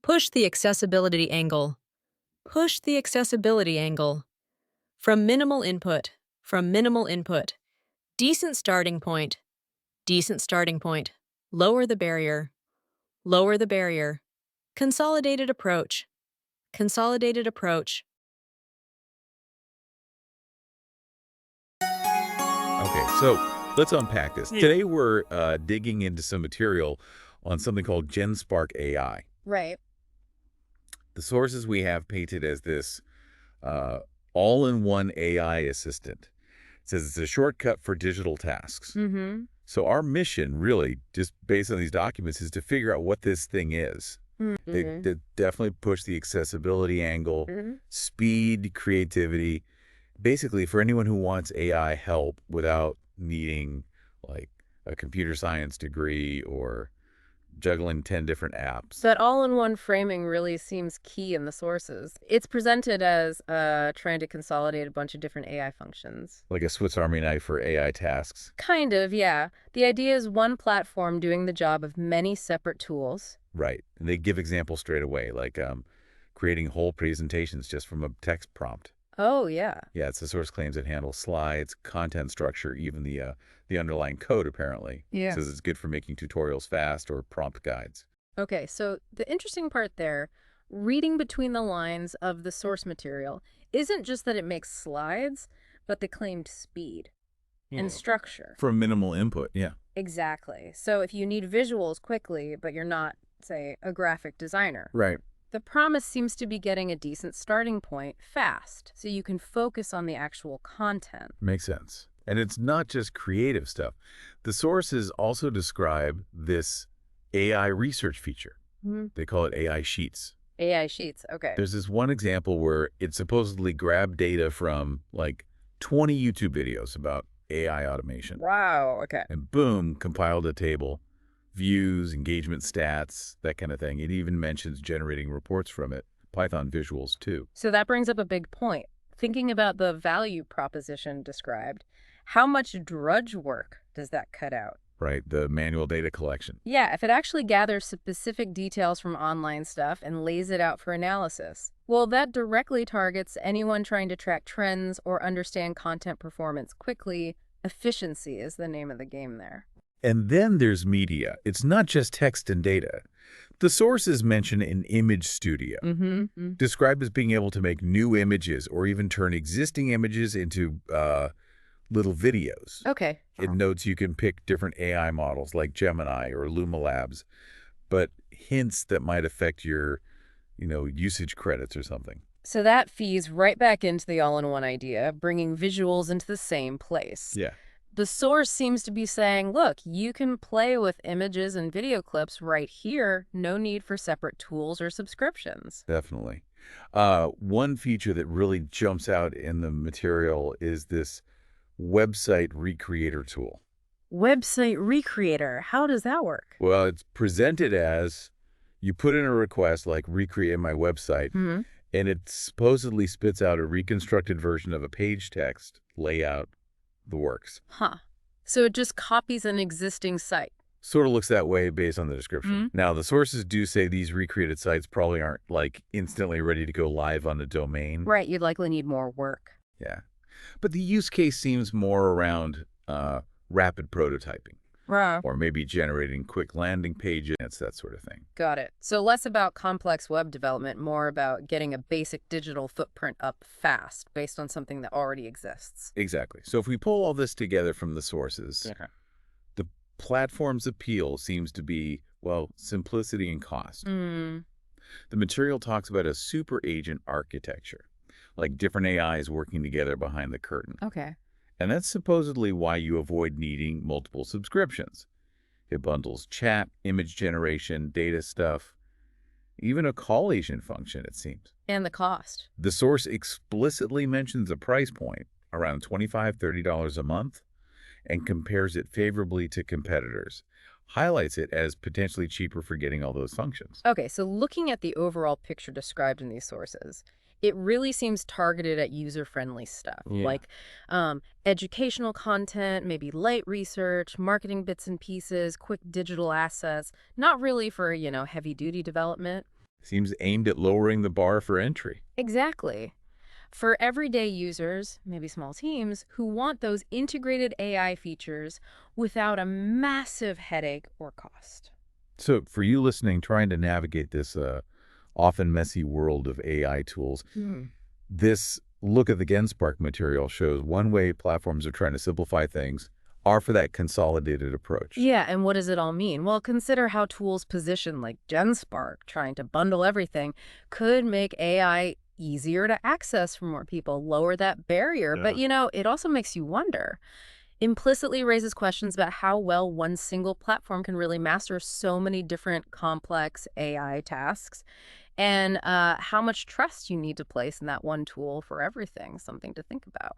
Push the accessibility angle. Push the accessibility angle. From minimal input. From minimal input. Decent starting point. Decent starting point. Lower the barrier. Lower the barrier. Consolidated approach. Consolidated approach. Okay, so let's unpack this. Today we're digging into some material on something called Genspark AI. Right. The sources we have painted as this all-in-one AI assistant. It says it's a shortcut for digital tasks. Mm-hmm. So our mission, really, just based on these documents, is to figure out what this thing is. Mm-hmm. They definitely push the accessibility angle, speed, creativity. Basically, for anyone who wants AI help without needing, like, a computer science degree or juggling 10 different apps. That all-in-one framing really seems key in the sources. It's presented as trying to consolidate a bunch of different AI functions. Like a Swiss Army knife for AI tasks. Kind of, yeah. The idea is one platform doing the job of many separate tools. Right. And they give examples straight away, like creating whole presentations just from a text prompt. Oh, yeah. Yeah, it's the source claims it handles slides, content structure, even the underlying code, apparently. Yeah. It says it's good for making tutorials fast or prompt guides. Okay, so the interesting part there, reading between the lines of the source material, isn't just that it makes slides, but the claimed speed and structure. For minimal input, yeah. Exactly. So if you need visuals quickly, but you're not, say, a graphic designer. Right. The promise seems to be getting a decent starting point fast, so you can focus on the actual content. Makes sense. And it's not just creative stuff. The sources also describe this AI research feature. Mm-hmm. They call it AI Sheets. AI Sheets, okay. There's this one example where it supposedly grabbed data from like 20 YouTube videos about AI automation. Wow, okay. And boom, compiled a table. Views, engagement stats, that kind of thing. It even mentions generating reports from it. Python visuals, too. So that brings up a big point. Thinking about the value proposition described, how much drudge work does that cut out? Right, the manual data collection. Yeah, if it actually gathers specific details from online stuff and lays it out for analysis. Well, that directly targets anyone trying to track trends or understand content performance quickly. Efficiency is the name of the game there. And then there's media. It's not just text and data. The sources mention an image studio, described as being able to make new images or even turn existing images into little videos. Okay. It notes you can pick different AI models like Gemini or Luma Labs, but hints that might affect your, usage credits or something. So that feeds right back into the all-in-one idea, bringing visuals into the same place. Yeah. The source seems to be saying, look, you can play with images and video clips right here. No need for separate tools or subscriptions. Definitely. One feature that really jumps out in the material is this website recreator tool. Website recreator. How does that work? Well, it's presented as you put in a request like recreate my website, and it supposedly spits out a reconstructed version of a page text, layout, the works. Huh. So it just copies an existing site. Sort of looks that way based on the description. Now, the sources do say these recreated sites probably aren't, instantly ready to go live on a domain. Right, you'd likely need more work. Yeah. But the use case seems more around rapid prototyping. Right. Or maybe generating quick landing pages, that sort of thing. Got it. So less about complex web development, more about getting a basic digital footprint up fast based on something that already exists. Exactly. So if we pull all this together from the sources, the platform's appeal seems to be, simplicity and cost. The material talks about a super agent architecture, like different AIs working together behind the curtain. Okay. And that's supposedly why you avoid needing multiple subscriptions. It bundles chat, image generation, data stuff, even a call agent function, it seems. And the cost. The source explicitly mentions a price point, around $25, $30 a month, and compares it favorably to competitors. Highlights it as potentially cheaper for getting all those functions. Okay, so looking at the overall picture described in these sources, it really seems targeted at user-friendly stuff, like educational content, maybe light research, marketing bits and pieces, quick digital assets, not really for, heavy-duty development. Seems aimed at lowering the bar for entry. Exactly. For everyday users, maybe small teams, who want those integrated AI features without a massive headache or cost. So for you listening, trying to navigate this often messy world of AI tools, this look at the Genspark material shows one way platforms are trying to simplify things are for that consolidated approach. Yeah, and what does it all mean? Well, consider how tools positioned like Genspark, trying to bundle everything, could make AI easier to access for more people, lower that barrier. But, it also makes you wonder. Implicitly raises questions about how well one single platform can really master so many different complex AI tasks and how much trust you need to place in that one tool for everything. Something to think about.